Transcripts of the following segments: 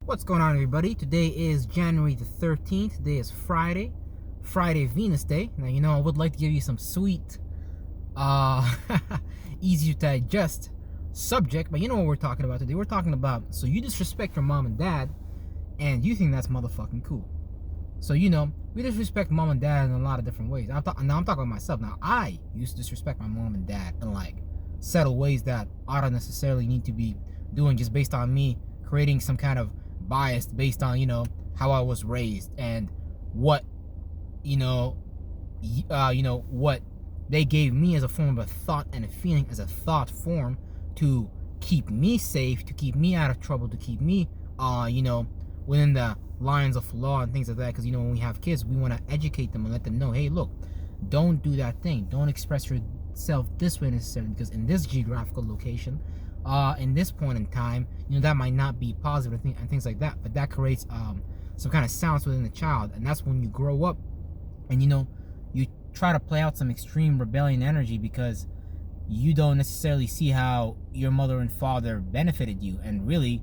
What's going on, everybody? Today is January the 13th. Today is Friday Venus Day. Now, I would like to give you some sweet, easy to digest subject, but you know what we're talking about today. We're talking about, so you disrespect your mom and dad, and you think that's motherfucking cool. So, we disrespect mom and dad in a lot of different ways. Now, I'm talking about myself. Now, I used to disrespect my mom and dad in, subtle ways that I don't necessarily need to be doing just based on me creating some kind of biased based on how I was raised and what what they gave me as a form of a thought and a feeling as a thought form to keep me safe, to keep me out of trouble, to keep me within the lines of law and things like that. Because when we have kids, we want to educate them and let them know, hey, look, don't do that thing, don't express yourself this way necessarily, because in this geographical location, in this point in time, that might not be positive and things like that, but that creates some kind of sounds within the child. And that's when you grow up and you try to play out some extreme rebellion energy because you don't necessarily see how your mother and father benefited you, and really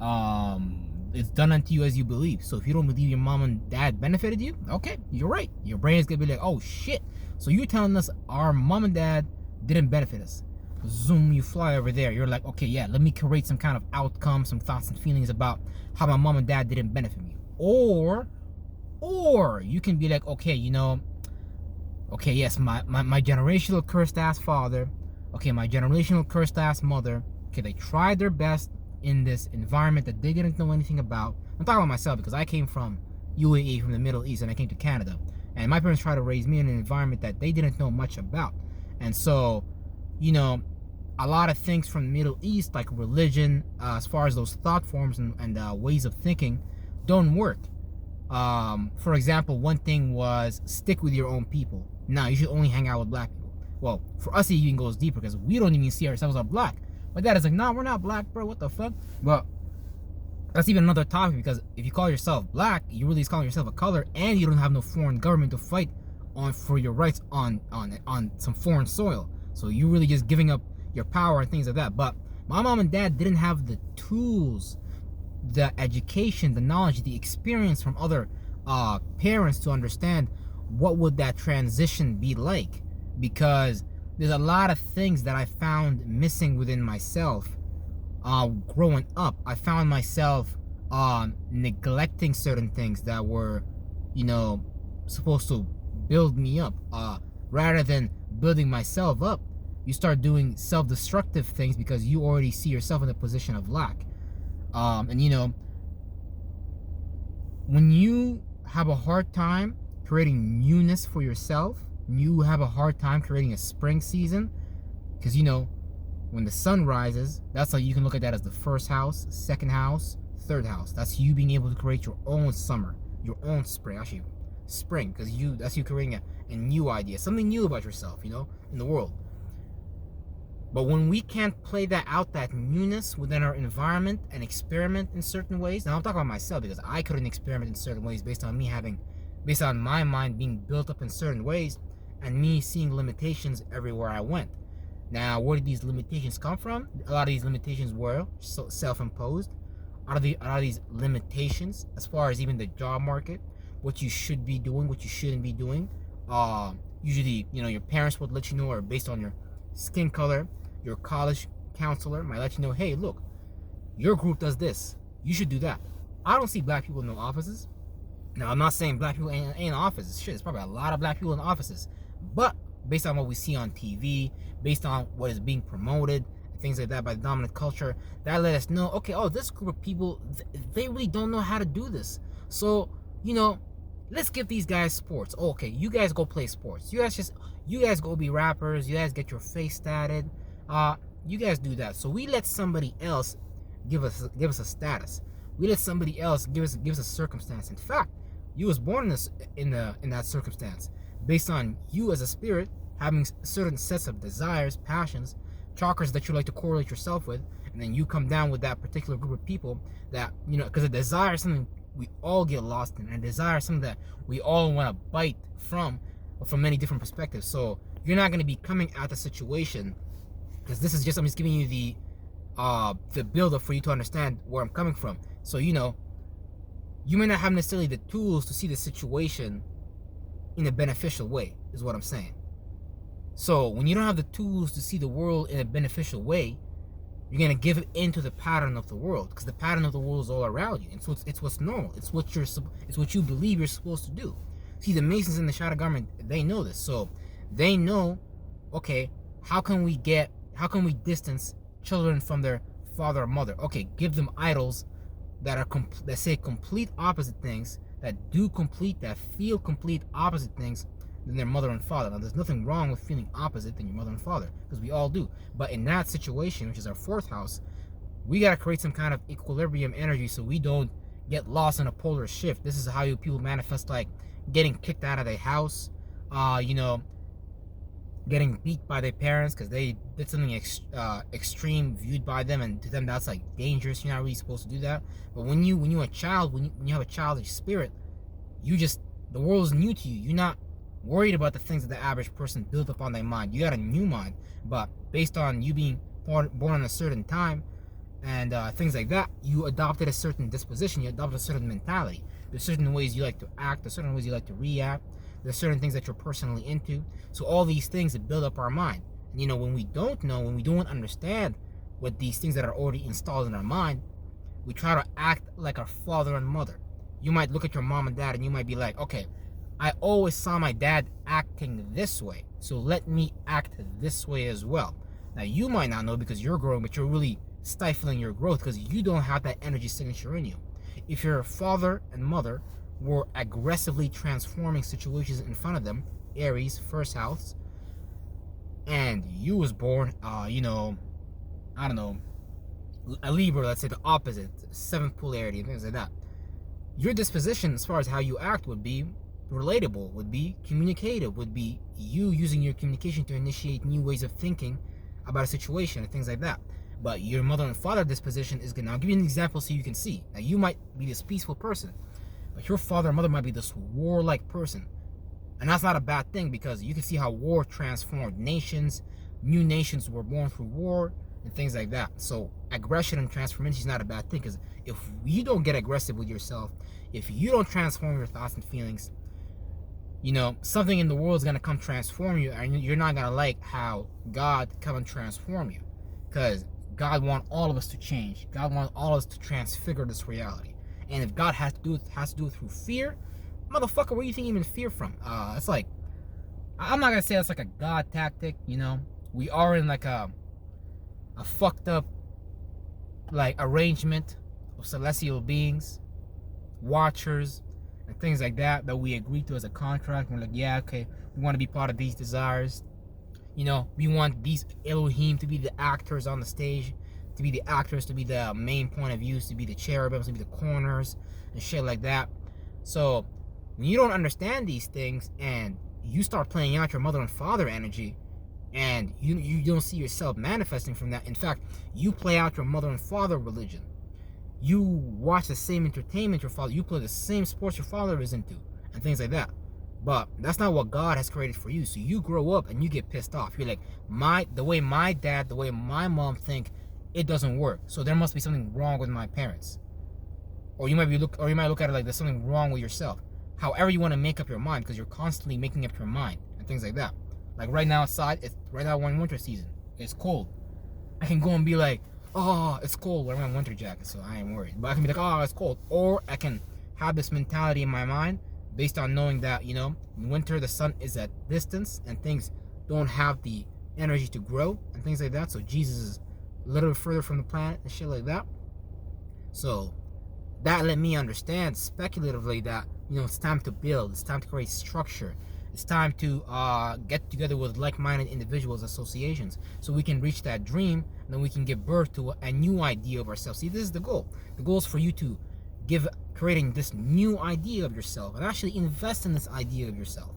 it's done unto you as you believe. So if you don't believe your mom and dad benefited you, okay, you're right, your brain is gonna be like, oh shit, so you're telling us our mom and dad didn't benefit us. Zoom, you fly over there, you're like, okay, yeah, let me create some kind of outcome, some thoughts and feelings about how my mom and dad didn't benefit me. Or you can be like, okay, okay, yes, my generational cursed ass father, okay, my generational cursed ass mother, okay, they tried their best in this environment that they didn't know anything about. I'm talking about myself because I came from UAE, from the Middle East, and I came to Canada, and my parents tried to raise me in an environment that they didn't know much about. And so a lot of things from the Middle East, like religion, as far as those thought forms and ways of thinking, don't work. For example, one thing was stick with your own people. Now, you should only hang out with black people. Well, for us, it even goes deeper because we don't even see ourselves as black. My dad is like, nah, we're not black, bro. What the fuck? But that's even another topic, because if you call yourself black, you really is calling yourself a color, and you don't have no foreign government to fight for your rights on some foreign soil. So you really just giving up your power and things like that. But my mom and dad didn't have the tools, the education, the knowledge, the experience from other parents to understand what would that transition be like, because there's a lot of things that I found missing within myself growing up. I found myself neglecting certain things that were supposed to build me up, rather than building myself up. You start doing self-destructive things because you already see yourself in a position of lack. And when you have a hard time creating newness for yourself, you have a hard time creating a spring season, because when the sun rises, that's how you can look at that as the first house, second house, third house. That's you being able to create your own summer, your own spring. Actually, spring, because that's you creating a new idea, something new about yourself, in the world. But when we can't play that out, that newness within our environment, and experiment in certain ways. Now I'm talking about myself, because I couldn't experiment in certain ways based on my mind being built up in certain ways, and me seeing limitations everywhere I went. Now, where did these limitations come from? A lot of these limitations were self-imposed. A lot of these limitations, as far as even the job market, what you should be doing, what you shouldn't be doing. Usually, your parents would let you know, or based on your skin color, your college counselor might let you know, hey, look, your group does this, you should do that. I don't see black people in no offices. Now, I'm not saying black people ain't in offices. Shit, there's probably a lot of black people in offices. But based on what we see on TV, based on what is being promoted, and things like that by the dominant culture, that let us know, okay, this group of people, they really don't know how to do this. So, let's give these guys sports. Okay, you guys go play sports. You guys go be rappers. You guys get your face tatted. You guys do that. So we let somebody else give us a status. We let somebody else give us a circumstance. In fact, you was born in that circumstance, based on you as a spirit having certain sets of desires, passions, chakras that you like to correlate yourself with, and then you come down with that particular group of people that because a desire is something we all get lost in, and a desire is something that we all want to bite from many different perspectives. So you're not going to be coming at the situation, because I'm just giving you the build up for you to understand where I'm coming from. So, you know, you may not have necessarily the tools to see the situation in a beneficial way, is what I'm saying. So when you don't have the tools to see the world in a beneficial way, you're gonna give into the pattern of the world, because the pattern of the world is all around you. It's what's normal. It's what you believe you're supposed to do. See, the Masons in the Shadow Government, they know this, so they know, okay, how can we distance children from their father or mother? Okay, give them idols that say complete opposite things, that feel complete opposite things than their mother and father. Now, there's nothing wrong with feeling opposite than your mother and father, because we all do. But in that situation, which is our fourth house, we got to create some kind of equilibrium energy so we don't get lost in a polar shift. This is how people manifest, like getting kicked out of their house, you know, getting beat by their parents because they did something extreme viewed by them, and to them that's like dangerous. You're not really supposed to do that. But when you have a childish spirit, the world is new to you. You're not worried about the things that the average person built up on their mind. You got a new mind, but based on you being born in a certain time and things like that, you adopted a certain disposition, you adopted a certain mentality. There's certain ways you like to act, there's certain ways you like to react, there's certain things that you're personally into. So all these things that build up our mind. And you know, when we don't understand what these things that are already installed in our mind, we try to act like our father and mother. You might look at your mom and dad and you might be like, okay, I always saw my dad acting this way, so let me act this way as well. Now, you might not know because you're growing, but you're really stifling your growth because you don't have that energy signature in you. If your father and mother were aggressively transforming situations in front of them, Aries, first house, and you was born, you know, I don't know, a Libra, let's say the opposite, seventh polarity and things like that, your disposition as far as how you act would be relatable, would be communicative, would be you using your communication to initiate new ways of thinking about a situation and things like that. But your mother and father disposition is good. Now, I'll give you an example so you can see. Now, you might be this peaceful person, but your father and mother might be this warlike person. And that's not a bad thing, because you can see how war transformed nations. New nations were born through war and things like that. So aggression and transformation is not a bad thing, because if you don't get aggressive with yourself, if you don't transform your thoughts and feelings, you know, something in the world is going to come transform you, and you're not going to like how God come and transform you, because God wants all of us to change. God wants all of us to transfigure this reality. And if God has to do it through fear, motherfucker, where do you think you even fear from? It's like, I'm not going to say it's like a God tactic, you know. We are in like a fucked up like arrangement of celestial beings, watchers, and things like that we agree to as a contract. We're like, yeah, okay, we want to be part of these desires. You know, we want these Elohim to be the actors on the stage, to be the actors, to be the main point of views, to be the cherubims, to be the corners, and shit like that. So, when you don't understand these things, and you start playing out your mother and father energy, and you don't see yourself manifesting from that. In fact, you play out your mother and father religion. You watch the same entertainment your father, you play the same sports your father is into, and things like that. But that's not what God has created for you. So you grow up and you get pissed off. You're like, the way my dad, the way my mom think, it doesn't work. So there must be something wrong with my parents. Or you might look at it like there's something wrong with yourself. However you want to make up your mind, because you're constantly making up your mind and things like that. Like right now outside, right now we're in winter season. It's cold. I can go and be like, oh, it's cold, wearing my winter jacket, so I ain't worried. But I can be like, oh, it's cold. Or I can have this mentality in my mind based on knowing that, you know, in winter the sun is at distance and things don't have the energy to grow and things like that. So Jesus is a little bit further from the planet and shit like that. So that let me understand speculatively that, you know, it's time to build, it's time to create structure. It's time to get together with like-minded individuals, associations, so we can reach that dream, and then we can give birth to a new idea of ourselves. See, this is the goal. The goal is for you to creating this new idea of yourself, and actually invest in this idea of yourself,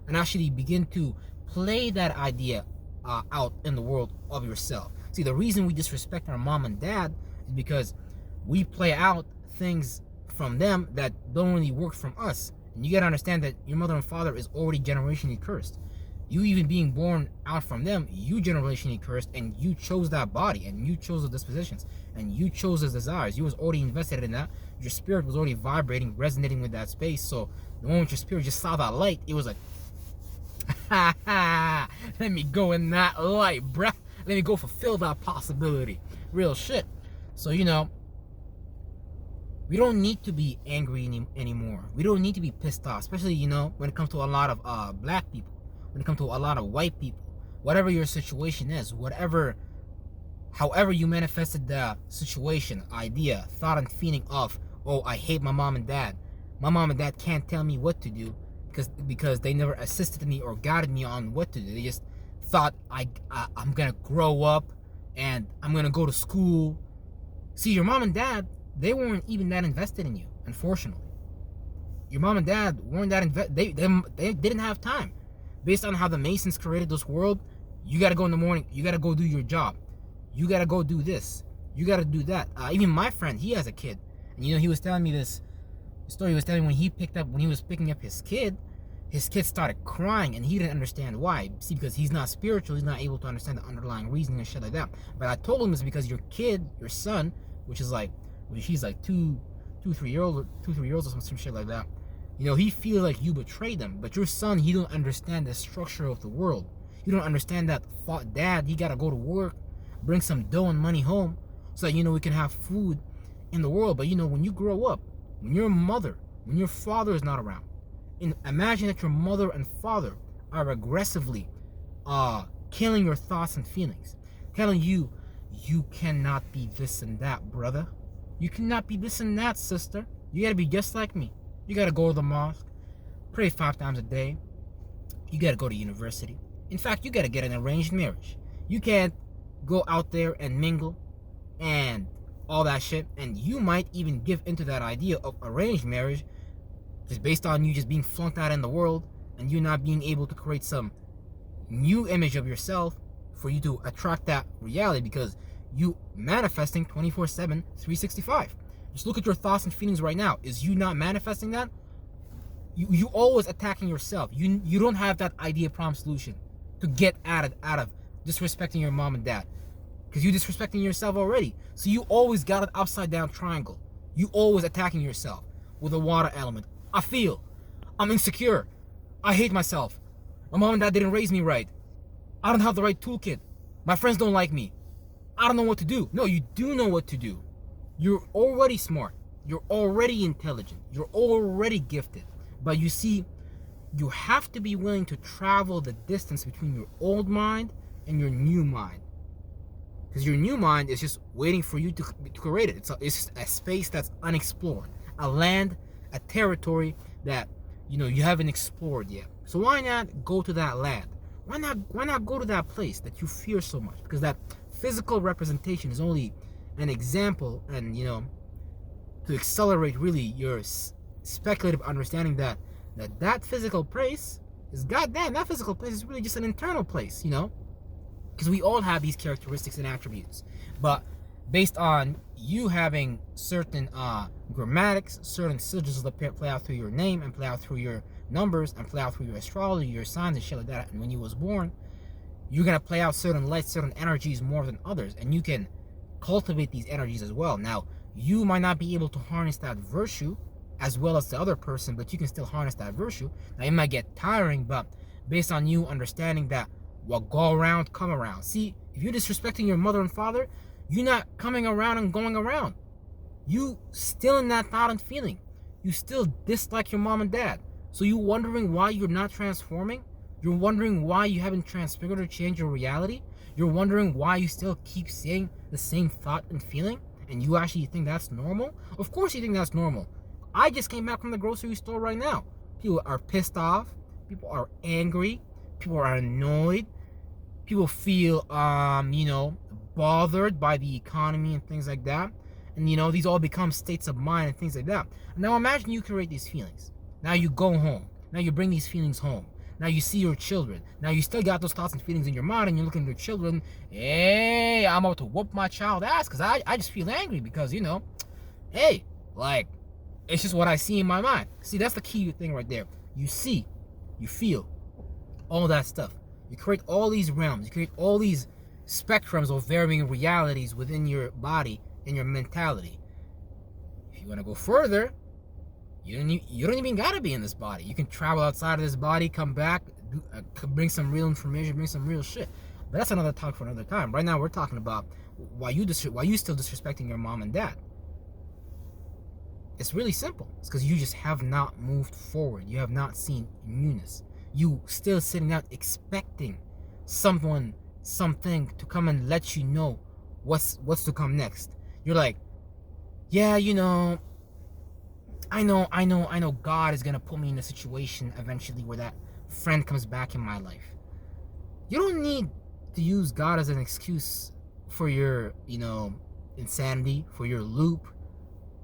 and actually begin to play that idea out in the world of yourself. See, the reason we disrespect our mom and dad is because we play out things from them that don't really work from us. And you gotta understand that your mother and father is already generationally cursed. You even being born out from them, you generationally cursed, and you chose that body, and you chose the dispositions. and you chose those desires. You was already invested in that. Your spirit was already vibrating, resonating with that space. So the moment your spirit just saw that light, it was like, ha ha, let me go in that light, bruh. Let me go fulfill that possibility. Real shit. So, you know, we don't need to be angry anymore. We don't need to be pissed off, especially, you know, when it comes to a lot of black people, when it comes to a lot of white people. Whatever your situation is, however you manifested the situation, idea, thought, and feeling of, oh, I hate my mom and dad. My mom and dad can't tell me what to do because they never assisted me or guided me on what to do. They just thought I'm gonna grow up and I'm gonna go to school. See, your mom and dad, they weren't even that invested in you, unfortunately. Your mom and dad weren't that they didn't have time. Based on how the Masons created this world, you gotta go in the morning, you gotta go do your job. You gotta go do this. You gotta do that. Even my friend, he has a kid. And you know, he was telling me this story. He was telling me when he was picking up his kid started crying and he didn't understand why. See, because he's not spiritual, he's not able to understand the underlying reasoning and shit like that. But I told him it's because your kid, your son, he's like 3 years old or some shit like that. You know, he feels like you betrayed him. But your son, he don't understand the structure of the world. You don't understand that dad, he gotta go to work, bring some dough and money home so that, you know, we can have food in the world. But, you know, when you grow up, when your father is not around, and imagine that your mother and father are aggressively killing your thoughts and feelings, telling you, you cannot be this and that, brother. You cannot be this and that, sister. You gotta be just like me. You gotta go to the mosque, pray 5 times a day. You gotta go to university. In fact, you gotta get an arranged marriage. You can't go out there and mingle and all that shit. And you might even give into that idea of arranged marriage just based on you just being flunked out in the world and you not being able to create some new image of yourself for you to attract that reality, because you manifesting 24/7, 365. Just look at your thoughts and feelings right now. Is you not manifesting that? You always attacking yourself. You don't have that idea, problem, solution to get out of disrespecting your mom and dad, because you're disrespecting yourself already. So you always got an upside down triangle. You always attacking yourself with a water element. I'm insecure. I hate myself. My mom and dad didn't raise me right. I don't have the right toolkit. My friends don't like me. I don't know what to do. No, you do know what to do. You're already smart. You're already intelligent. You're already gifted. But you see, you have to be willing to travel the distance between your old mind and your new mind. Because your new mind is just waiting for you to create it. It's just a space that's unexplored. A land, a territory that, you know, you haven't explored yet. So why not go to that land? Why not go to that place that you fear so much? Because that physical representation is only an example, and, you know, to accelerate really your speculative understanding that physical place is, goddamn, that physical place is really just an internal place, you know? Because we all have these characteristics and attributes, but based on you having certain grammatics, certain sigils that play out through your name and play out through your numbers and play out through your astrology, your signs and shit like that, and when you was born, you're gonna play out certain lights, certain energies more than others, and you can cultivate these energies as well. Now, you might not be able to harness that virtue as well as the other person, but you can still harness that virtue. Now, it might get tiring, but based on you understanding that what go around, come around. See, if you're disrespecting your mother and father, you're not coming around and going around. You still in that thought and feeling. You still dislike your mom and dad. So you wondering why you're not transforming? You're wondering why you haven't transfigured or changed your reality? You're wondering why you still keep saying the same thought and feeling? And you actually think that's normal? Of course you think that's normal. I just came back from the grocery store right now. People are pissed off. People are angry. People are annoyed. People feel, you know, bothered by the economy and things like that. And, you know, these all become states of mind and things like that. Now imagine you create these feelings. Now you go home. Now you bring these feelings home. Now you see your children. Now you still got those thoughts and feelings in your mind, and you're looking at your children. Hey, I'm about to whoop my child ass because I just feel angry because, you know, hey, like, it's just what I see in my mind. See, that's the key thing right there. You see, you feel all that stuff. You create all these realms. You create all these spectrums of varying realities within your body in your mentality. If you want to go further, you don't even gotta be in this body. You can travel outside of this body, come back, bring some real information, bring some real shit. But that's another talk for another time. Right now, we're talking about why you still disrespecting your mom and dad. It's really simple. It's because you just have not moved forward. You have not seen newness. You still sitting out expecting something to come and let you know what's to come next. You're like, yeah, I know God is gonna put me in a situation eventually where that friend comes back in my life. You don't need to use God as an excuse for your, insanity, for your loop,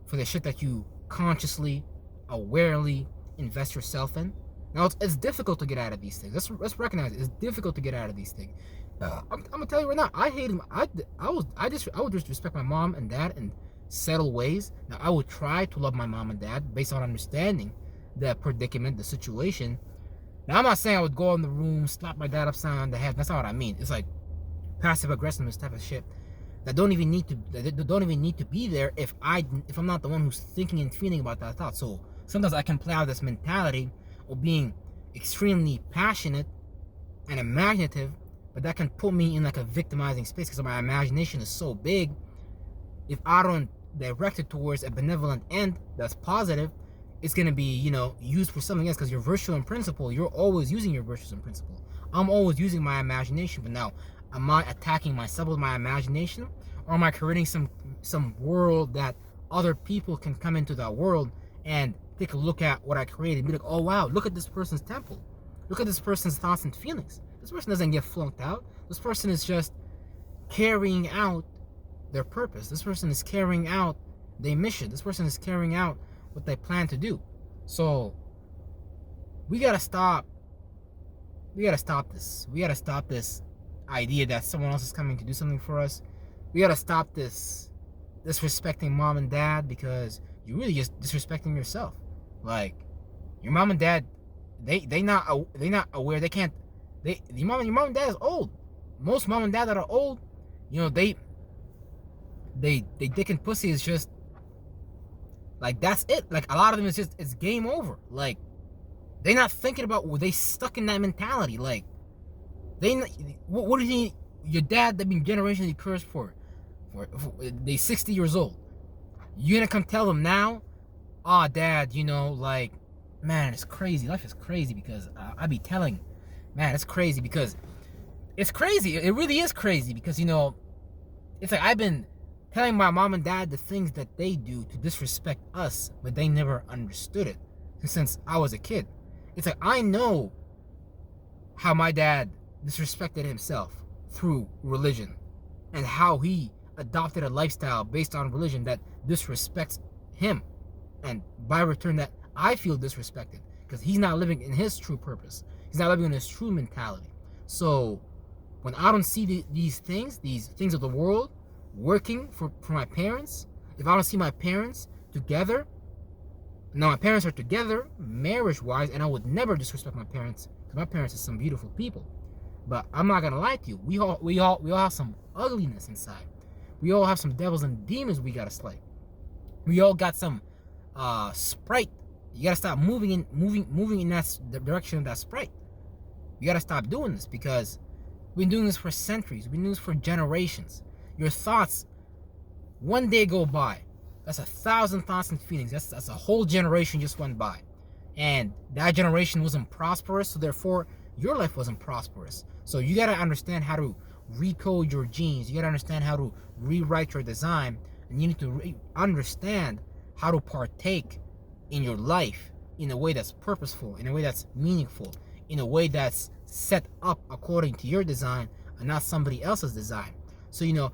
for the shit that you consciously, awarely invest yourself in. Now it's difficult to get out of these things. Let's recognize it. It's difficult to get out of these things. I'm gonna tell you right now. I hate him. I would disrespect my mom and dad in subtle ways. Now I would try to love my mom and dad based on understanding the predicament, the situation. Now I'm not saying I would go in the room, slap my dad upside the head. That's not what I mean. It's like passive aggressiveness type of shit that don't even need to be there if I'm not the one who's thinking and feeling about that thought. So sometimes I can play out this mentality of being extremely passionate and imaginative, but that can put me in like a victimizing space because my imagination is so big. If I don't direct it towards a benevolent end that's positive, it's going to be, used for something else because your virtue and principle, you're always using your virtues and principle. I'm always using my imagination, but now, am I attacking myself with my imagination? Or am I creating some world that other people can come into that world and take a look at what I created and be like, oh wow, look at this person's temple. Look at this person's thoughts and feelings. This person doesn't get flunked out. This person is just carrying out their purpose. This person is carrying out their mission. This person is carrying out what they plan to do. So we gotta stop this. We gotta stop this idea that someone else is coming to do something for us. We gotta stop this disrespecting mom and dad because you're really just disrespecting yourself. Like your mom and dad, they not aware. They can't. Your mom and dad is old. Most mom and dad that are old, they dick and pussy is just like that's it. Like a lot of them is just it's game over. Like they not thinking about they stuck in that mentality. Like what did your dad that been generationally cursed for they 60 years old. You gonna come tell them now, dad, like, man, it's crazy. Life is crazy because I be telling, man, it's crazy because it's crazy. It really is crazy because, it's like I've been telling my mom and dad the things that they do to disrespect us, but they never understood it since I was a kid. It's like I know how my dad disrespected himself through religion and how he adopted a lifestyle based on religion that disrespects him, and by return that I feel disrespected because he's not living in his true purpose. He's not living in his true mentality. So when I don't see these things of the world working for my parents, if I don't see my parents together, now my parents are together marriage wise, and I would never disrespect my parents because my parents are some beautiful people. But I'm not gonna lie to you, we all have some ugliness inside. We all have some devils and demons we gotta slay. We all got some sprite. You gotta stop moving in that direction of that sprite. You gotta stop doing this because we've been doing this for centuries. We've been doing this for generations. Your thoughts, one day go by. That's 1,000 thoughts and feelings. That's a whole generation just went by. And that generation wasn't prosperous, so therefore your life wasn't prosperous. So you gotta understand how to recode your genes. You gotta understand how to rewrite your design, and you need to understand how to partake in your life in a way that's purposeful, in a way that's meaningful, in a way that's set up according to your design and not somebody else's design. So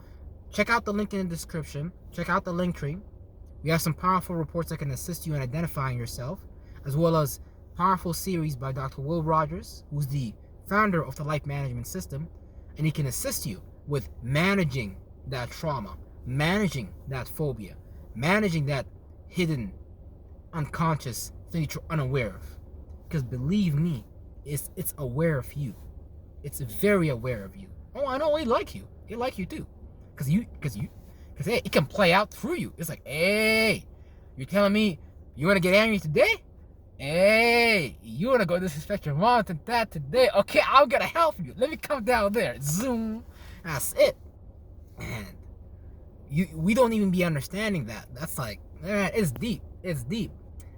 check out the link in the description. Check out the link tree. We have some powerful reports that can assist you in identifying yourself, as well as powerful series by Dr. Will Rogers, who's the founder of the Life Management System, and he can assist you with managing that trauma, managing that phobia, managing that hidden, unconscious thing that you're unaware of. Because believe me, it's aware of you. It's very aware of you. Oh, I know, they like you. They like you too. Because Because, hey, it can play out through you. It's like, hey, you're telling me you want to get angry today? Hey, you want to go disrespect your mom and dad today? Okay, I'm going to help you. Let me come down there. Zoom. That's it. And we don't even be understanding that. That's like, man, it's deep. It's deep.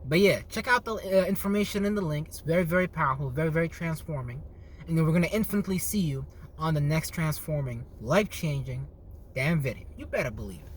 But yeah, check out the information in the link. It's very, very powerful, very, very transforming. And then we're going to infinitely see you on the next transforming, life-changing damn video. You better believe it.